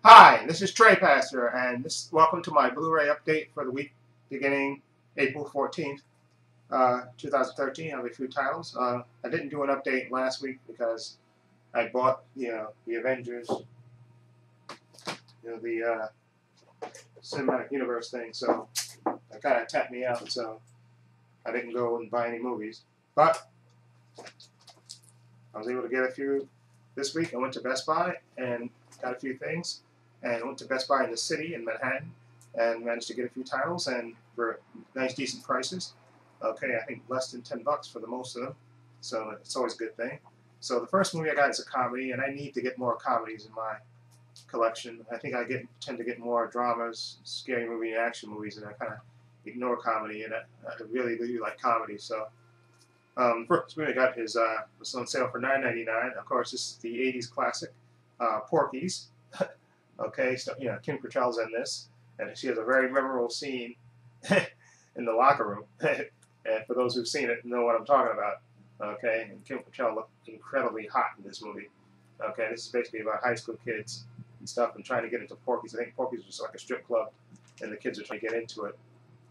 Hi, this is Trey Pastor, and welcome to my Blu Ray update for the week beginning April 14th, 2013. I have a few titles. I didn't do an update last week because I bought the Avengers, the cinematic universe thing, so that kind of tapped me out. So I didn't go and buy any movies, but I was able to get a few this week. I went to Best Buy and got a few things, and went to Best Buy in the city in Manhattan and managed to get a few titles, and for nice decent prices. Okay, I think less than $10 for the most of them, so it's always a good thing. So the first movie I got is a comedy, and I need to get more comedies in my collection. I think I tend to get more dramas, scary movie, and action movies, and I kind of ignore comedy, and I really like comedy. So first movie I got was on sale for $9.99. Of course, this is the '80s classic, Porky's. Okay, so Kim Cattrall's in this, and she has a very memorable scene in the locker room. And for those who've seen it, know what I'm talking about. Okay, and Kim Cattrall looked incredibly hot in this movie. Okay, this is basically about high school kids and stuff, and trying to get into Porky's. I think Porky's was like a strip club, and the kids are trying to get into it.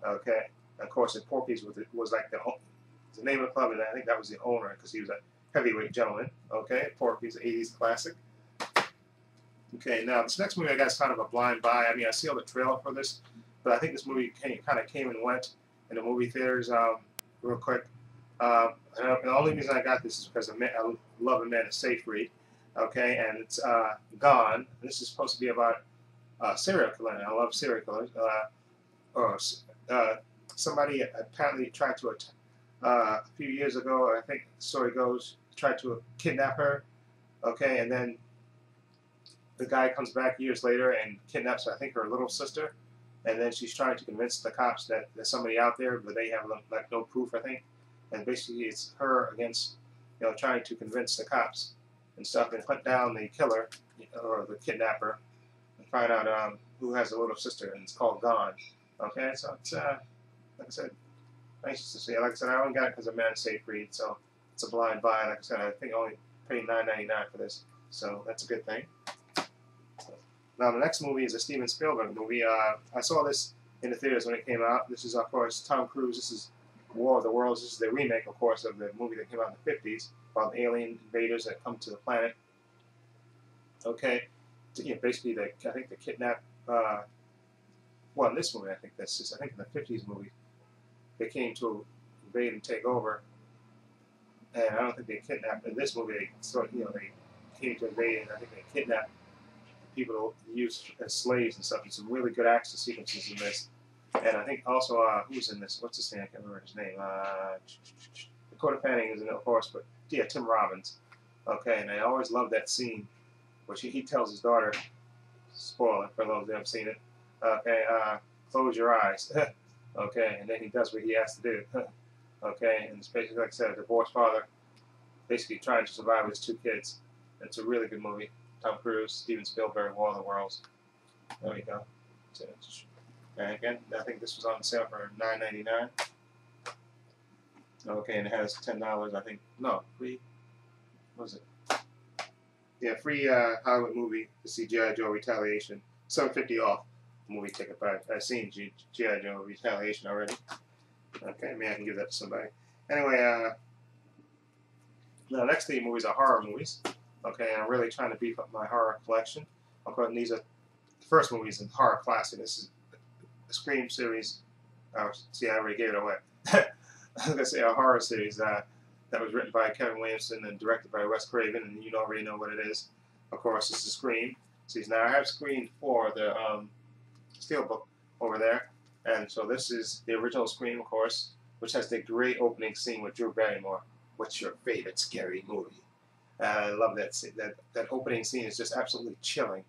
Okay, and of course, Porky's was like the name of the club, and I think that was the owner because he was a heavyweight gentleman. Okay, Porky's, '80s classic. Okay, now this next movie I got is kind of a blind buy. I mean, I see all the trailer for this, but I think this movie kind of came and went in the movie theaters real quick. And the only reason I got this is because I love Amanda Seyfried. Okay, and it's Gone. This is supposed to be about serial killer, and I love serial killers. Somebody apparently tried to, a few years ago, I think the story goes, tried to kidnap her. Okay, and then the guy comes back years later and kidnaps, I think, her little sister, and then she's trying to convince the cops that there's somebody out there, but they have like no proof, I think. And basically, it's her against, trying to convince the cops and stuff, and hunt down the killer or the kidnapper, and find out who has a little sister, and it's called Gone. Okay, so it's like I said, nice to see. Like I said, I only got it because of Amanda Seyfried, so it's a blind buy. Like I said, I think I only paid $9.99 for this, so that's a good thing. Now the next movie is a Steven Spielberg movie. I saw this in the theaters when it came out. This is, of course, Tom Cruise. This is War of the Worlds. This is the remake, of course, of the movie that came out in the '50s about alien invaders that come to the planet. Okay, basically, I think they kidnap. Well, in this movie, I think in the '50s movie, they came to invade and take over, and I don't think they kidnapped. In this movie, they came to invade, and I think they kidnapped people used as slaves and stuff. There's some really good action sequences in this. And I think also, who's in this? What's his name? I can't remember his name. Dakota Fanning is in it, of course, but yeah, Tim Robbins. Okay, and I always love that scene where he tells his daughter, spoiler for those who haven't seen it, okay, close your eyes. Okay, and then he does what he has to do. Okay, and it's basically, like I said, a divorced father basically trying to survive with his two kids. It's a really good movie. Tom Cruise, Steven Spielberg, War of the Worlds. There we go. And again, I think this was on sale for $9.99. Okay, and it has $10, I think. No, free. What was it? Yeah, free Hollywood movie to see G.I. Joe Retaliation. $7.50 off movie ticket, but I've seen G.I. Joe Retaliation already. Okay, maybe I can give that to somebody. Anyway, now next three movies are horror movies. Okay, and I'm really trying to beef up my horror collection. Of course, these are the first movies in horror classic. This is the Scream series. Oh, see, I already gave it away. I was going to say a horror series that was written by Kevin Williamson and directed by Wes Craven, and you already know what it is. Of course, this is Scream. See, now I have Scream 4, the steelbook over there, and so this is the original Scream, of course, which has the great opening scene with Drew Barrymore. What's your favorite scary movie? I love that scene. That opening scene is just absolutely chilling.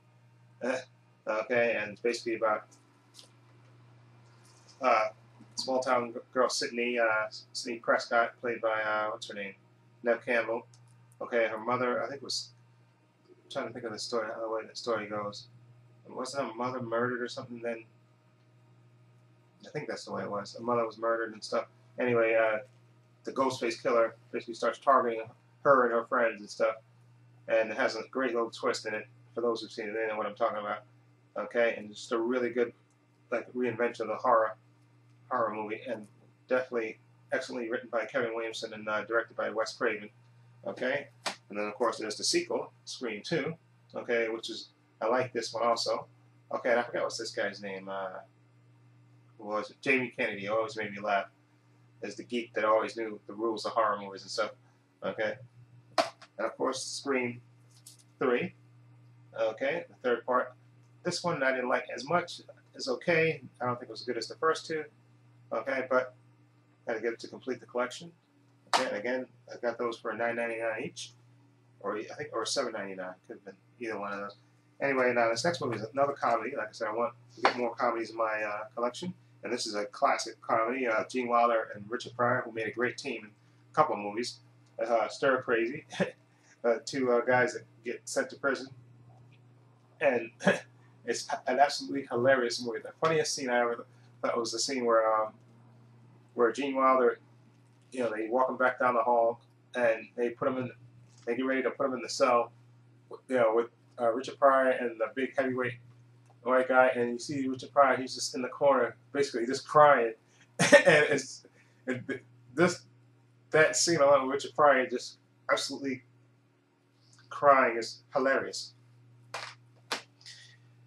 Okay, and it's basically about small town girl Sydney Prescott, played by what's her name, Neve Campbell. Okay, her mother, I think was, I'm trying to think of the story, how the way the story goes. Wasn't her mother murdered or something? Then I think that's the way it was. Her mother was murdered and stuff. Anyway, the Ghostface killer basically starts targeting her and her friends and stuff, and it has a great little twist in it For those who've seen it, they know what I'm talking about. Okay, and just a really good like reinvention of the horror movie, and definitely excellently written by Kevin Williamson and directed by Wes Craven. Okay, and then of course there's the sequel, Scream 2. Okay, which is, I like this one also. Okay, and I forgot what's this guy's name. Who was it? Jamie Kennedy always made me laugh. As the geek that always knew the rules of horror movies and stuff. Okay, and of course Scream 3. Okay, the third part. This one I didn't like as much. It's okay. I don't think it was as good as the first two. Okay, but I had to get it to complete the collection. Okay, and again, I got those for $9.99 each, or I think, or $7.99. Could have been either one of those. Anyway, now this next movie is another comedy. Like I said, I want to get more comedies in my collection, and this is a classic comedy. Gene Wilder and Richard Pryor, who made a great team in a couple of movies. Stir Crazy, two guys that get sent to prison, and it's an absolutely hilarious movie. The funniest scene I ever thought was the scene where Gene Wilder, you know, they walk him back down the hall, and they put him in, they get ready to put him in the cell, you know, with Richard Pryor and the big heavyweight white guy, and you see Richard Pryor, he's just in the corner, basically just crying, and that scene alone with Richard Pryor just absolutely crying is hilarious.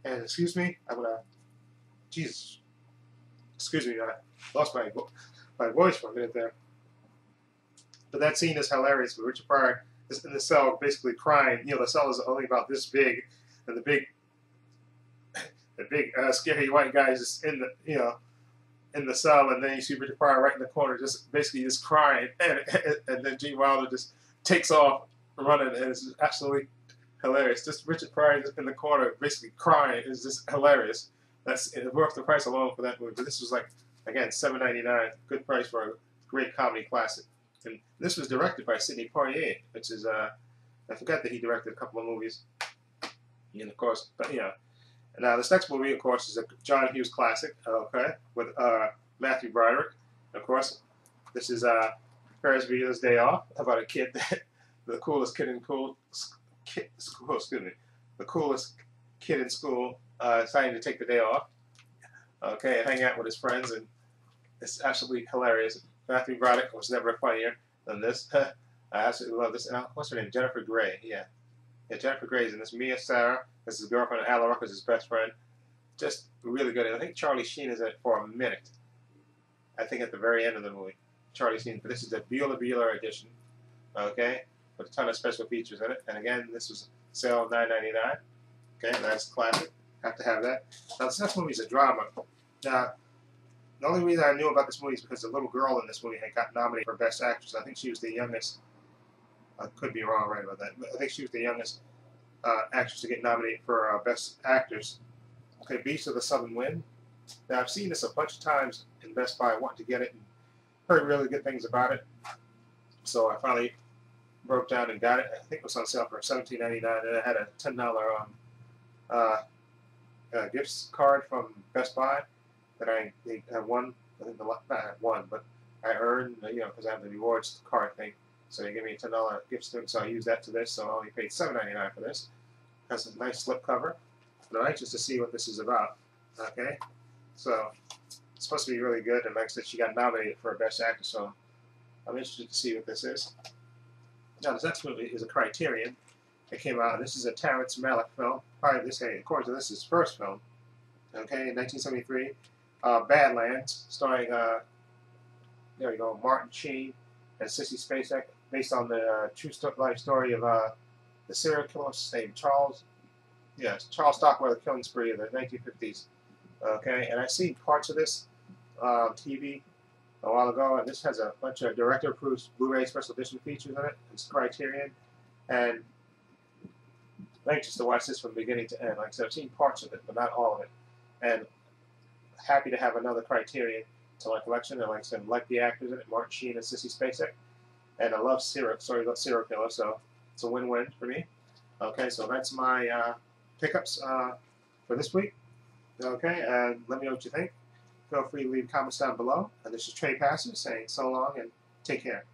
And excuse me, I'm gonna, Jesus, excuse me, I lost my voice for a minute there. But that scene is hilarious. With Richard Pryor is in the cell, basically crying. You know, the cell is only about this big, and the big scary white guy is just in the, you know, in the cell, and then you see Richard Pryor right in the corner, just basically just crying, and then Gene Wilder just takes off running, and it's absolutely hilarious. Just Richard Pryor just in the corner, basically crying, is just hilarious. That's worth the price alone for that movie. But this was like, again, $7.99, good price for a great comedy classic. And this was directed by Sidney Poitier, which is I forgot that he directed a couple of movies. And of course, but you know. Now this next movie, of course, is a John Hughes classic. Okay, with Matthew Broderick. Of course, this is Ferris Bueller's Day Off, about a kid, the coolest kid in the coolest kid in school, deciding to take the day off. Okay, and hang out with his friends, and it's absolutely hilarious. Matthew Broderick was never funnier than this. I absolutely love this. And what's her name? Jennifer Grey. Yeah, Jennifer Grey is in this. Mia Sara. This is his girlfriend. Alan Rucker's his best friend. Just really good. And I think Charlie Sheen is in it for a minute. I think at the very end of the movie, Charlie Sheen. But this is the Bueller edition. Okay, with a ton of special features in it. And again, this was sale $9.99. Okay, that's classic. Have to have that. Now this next movie is a drama. Now, the only reason I knew about this movie is because the little girl in this movie had got nominated for Best Actress. I think she was the youngest. I could be wrong right about that. But I think she was the youngest actress to get nominated for Best Actress. Okay, Beast of the Southern Wind. Now, I've seen this a bunch of times in Best Buy, wanting to get it, and heard really good things about it. So I finally broke down and got it. I think it was on sale for $17.99, and I had a $10 gift card from Best Buy that I won. I think not won, but I earned, you know, because I have the rewards card thing. So they gave me a $10 gift stick, so I used that to this. So I only paid $7.99 for this. It has a nice slip cover. And I'm anxious to see what this is about. Okay, so it's supposed to be really good. And like I said, she got nominated for a Best Actress, so I'm interested to see what this is. Now, this next movie is a Criterion. It came out. This is a Terrence Malick film. Probably this, according to this, is his first film. Okay, in 1973, Badlands, starring there you go, Martin Sheen and Sissy Spacek, based on the true life story of the serial killer named Charles Stockwell, the killing spree of the 1950s. Okay, and I've seen parts of this on TV a while ago, and this has a bunch of director-approved Blu Ray special edition features in it. It's Criterion, and I'm anxious to watch this from beginning to end. Like I said, I've seen parts of it, but not all of it. And happy to have another Criterion to my collection. And like I said, I like the actors in it, Martin Sheen and Sissy Spacek. And I love serial killer, so it's a win-win for me. Okay, so that's my pickups for this week. Okay, and let me know what you think. Feel free to leave comments down below. And this is Trey Passer saying so long and take care.